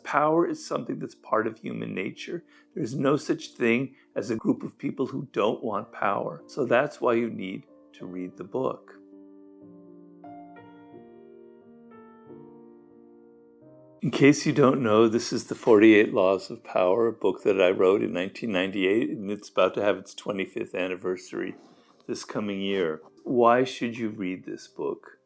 power is something that's part of human nature. There's no such thing as a group of people who don't want power. So that's why you need to read the book. In case you don't know, this is the 48 Laws of Power, a book that I wrote in 1998, and it's about to have its 25th anniversary this coming year. Why should you read this book?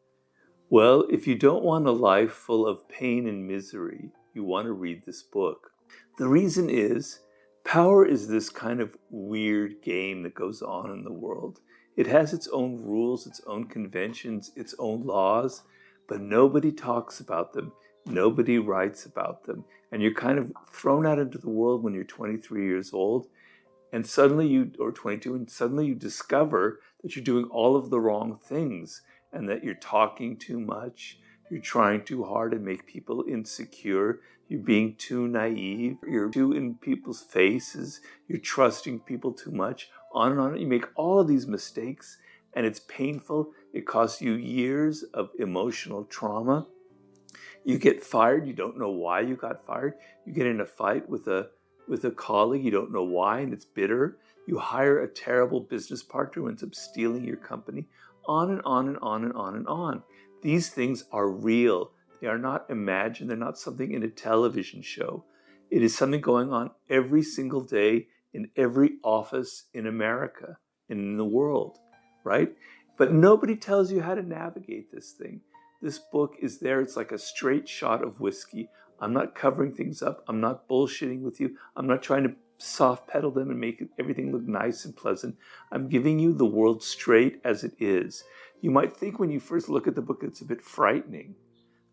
Well, if you don't want a life full of pain and misery, you want to read this book. The reason is, power is this kind of weird game that goes on in the world. It has its own rules, its own conventions, its own laws, but nobody talks about them. Nobody writes about them. And you're kind of thrown out into the world when you're 23 years old, and suddenly or 22, and suddenly you discover that you're doing all of the wrong things, and that you're talking too much, you're trying too hard to make people insecure, you're being too naive, you're too in people's faces, you're trusting people too much, on and on. You make all of these mistakes, and it's painful. It costs you years of emotional trauma. You get fired, you don't know why you got fired. You get in a fight with a colleague, you don't know why, and it's bitter. You hire a terrible business partner who ends up stealing your company. On and on and on and on and on. These things are real. They are not imagined. They're not something in a television show. It is something going on every single day in every office in America and in the world, right? But nobody tells you how to navigate this thing. This book is there. It's like a straight shot of whiskey. I'm not covering things up. I'm not bullshitting with you. I'm not trying to soft pedal them and make everything look nice and pleasant. I'm giving you the world straight as it is. You might think when you first look at the book, it's a bit frightening.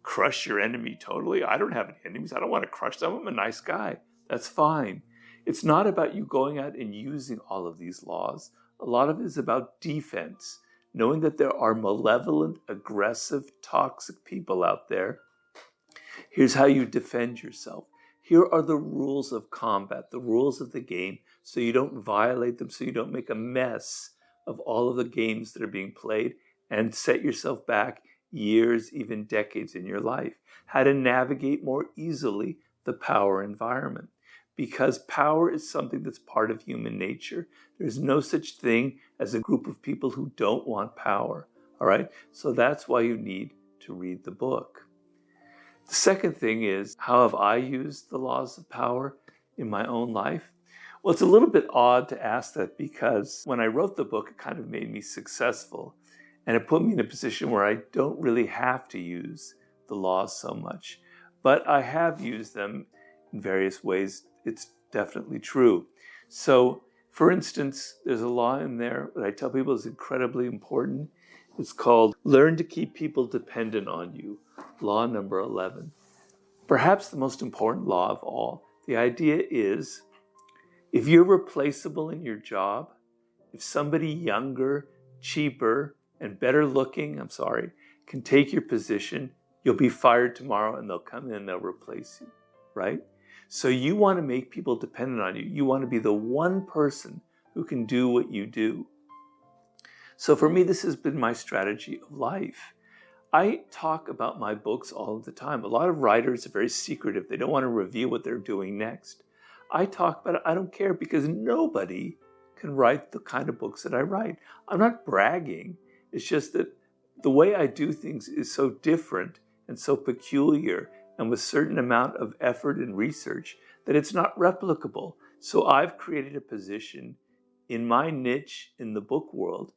Crush your enemy totally. I don't have any enemies. I don't want to crush them. I'm a nice guy. That's fine. It's not about you going out and using all of these laws. A lot of it is about defense, knowing that there are malevolent, aggressive, toxic people out there. Here's how you defend yourself. Here are the rules of combat, the rules of the game, so you don't violate them, so you don't make a mess of all of the games that are being played and set yourself back years, even decades in your life. How to navigate more easily the power environment. Because power is something that's part of human nature. There's no such thing as a group of people who don't want power, all right? So that's why you need to read the book. The second thing is, how have I used the laws of power in my own life? Well, it's a little bit odd to ask that because when I wrote the book, it kind of made me successful. And it put me in a position where I don't really have to use the laws so much. But I have used them in various ways. It's definitely true. So, for instance, there's a law in there that I tell people is incredibly important. It's called Learn to Keep People Dependent on You, law number 11. Perhaps the most important law of all. The idea is, if you're replaceable in your job, if somebody younger, cheaper, and better looking, can take your position, you'll be fired tomorrow and they'll come in and they'll replace you, right? So you want to make people dependent on you. You want to be the one person who can do what you do. So for me, this has been my strategy of life. I talk about my books all the time. A lot of writers are very secretive. They don't want to reveal what they're doing next. I talk about it. I don't care because nobody can write the kind of books that I write. I'm not bragging. It's just that the way I do things is so different and so peculiar and with a certain amount of effort and research that it's not replicable. So I've created a position in my niche in the book world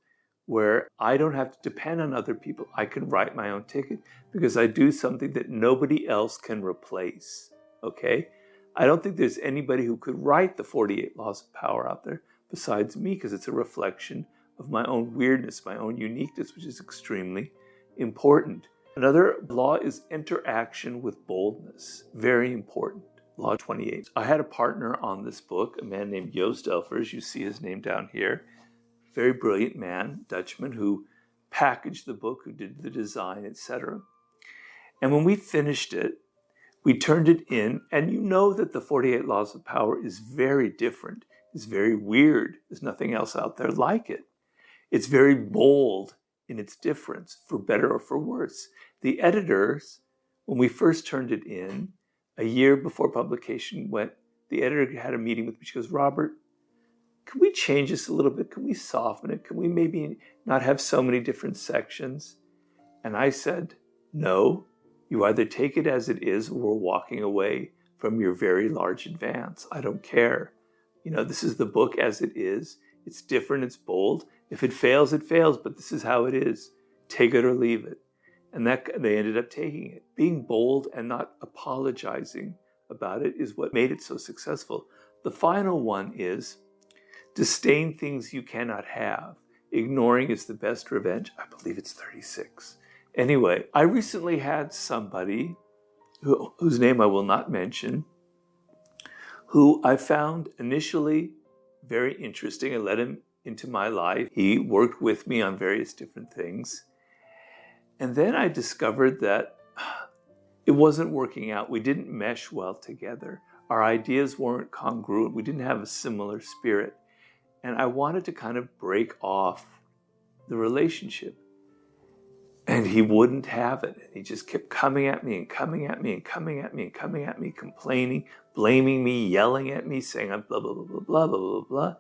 where I don't have to depend on other people. I can write my own ticket because I do something that nobody else can replace, okay? I don't think there's anybody who could write the 48 Laws of Power out there besides me because it's a reflection of my own weirdness, my own uniqueness, which is extremely important. Another law is interaction with boldness. Very important. Law 28. I had a partner on this book, a man named Joost Elfers. You see his name down here. Very brilliant man, Dutchman, who packaged the book, who did the design, etc. And when we finished it, we turned it in, and you know that the 48 Laws of Power is very different. It's very weird. There's nothing else out there like it. It's very bold in its difference, for better or for worse. The editors, when we first turned it in, a year before publication, the editor had a meeting with me. She goes, Robert, can we change this a little bit? Can we soften it? Can we maybe not have so many different sections? And I said, no, you either take it as it is or we're walking away from your very large advance. I don't care. This is the book as it is. It's different, it's bold. If it fails, it fails, but this is how it is. Take it or leave it. And they ended up taking it. Being bold and not apologizing about it is what made it so successful. The final one is, disdain things you cannot have. Ignoring is the best revenge. I believe it's 36. Anyway, I recently had somebody, whose name I will not mention, who I found initially very interesting. I let him into my life. He worked with me on various different things. And then I discovered that it wasn't working out. We didn't mesh well together. Our ideas weren't congruent. We didn't have a similar spirit. And I wanted to kind of break off the relationship. And he wouldn't have it. He just kept coming at me and coming at me and coming at me and coming at me, complaining, blaming me, yelling at me, saying I'm blah, blah, blah, blah, blah, blah, blah, blah,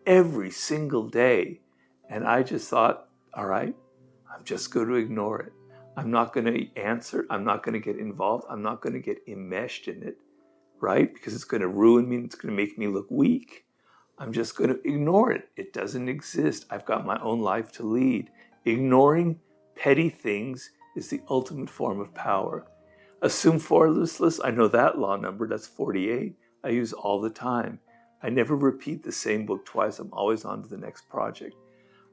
every single day. And I just thought, all right, I'm just going to ignore it. I'm not going to answer. I'm not going to get involved. I'm not going to get enmeshed in it, right? Because it's going to ruin me and it's going to make me look weak. I'm just going to ignore it. It doesn't exist. I've got my own life to lead. Ignoring petty things is the ultimate form of power. Assume formlessness. I know that law number. That's 48. I use all the time. I never repeat the same book twice. I'm always on to the next project.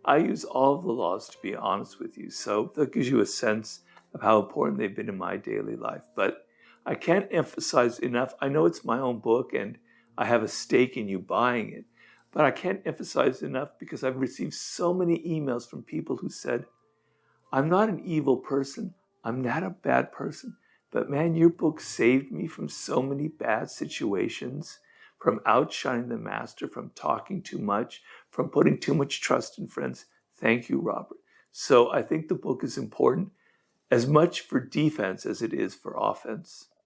I use all of the laws, to be honest with you. So that gives you a sense of how important they've been in my daily life. But I can't emphasize enough. I know it's my own book and I have a stake in you buying it. But I can't emphasize enough because I've received so many emails from people who said, I'm not an evil person. I'm not a bad person. But man, your book saved me from so many bad situations, from outshining the master, from talking too much, from putting too much trust in friends. Thank you, Robert. So I think the book is important as much for defense as it is for offense.